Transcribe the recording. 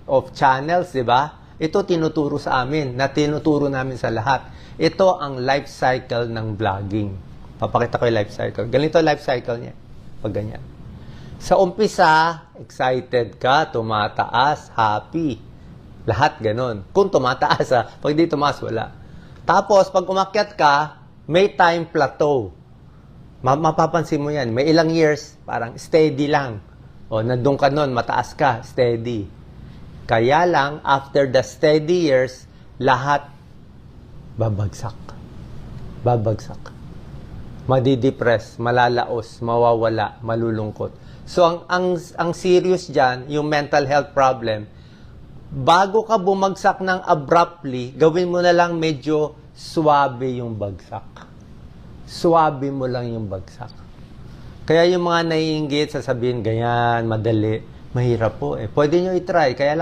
of channels, di ba? Ito tinuturo sa amin, na tinuturo namin sa lahat. Ito ang life cycle ng vlogging. Papakita ko yung life cycle. Ganito life cycle niya. Pag ganyan. Sa umpisa, excited ka, tumataas, happy. Lahat ganun. Kung tumataas ha, pag di tumaas, wala. Tapos, pag umakyat ka, may time plateau. Mapapansin mo yan. May ilang years, parang steady lang. O, nandun ka nun, mataas ka, steady. Kaya lang, after the steady years, lahat babagsak. Babagsak. Madidepress, malalaos, mawawala, malulungkot. So, ang serious dyan, yung mental health problem, bago ka bumagsak ng abruptly, gawin mo na lang medyo suwabe yung bagsak. Suwabe mo lang yung bagsak. Kaya yung mga naiinggit, sasabihin, ganyan, madali, mahirap po eh. Pwede nyo i-try, kaya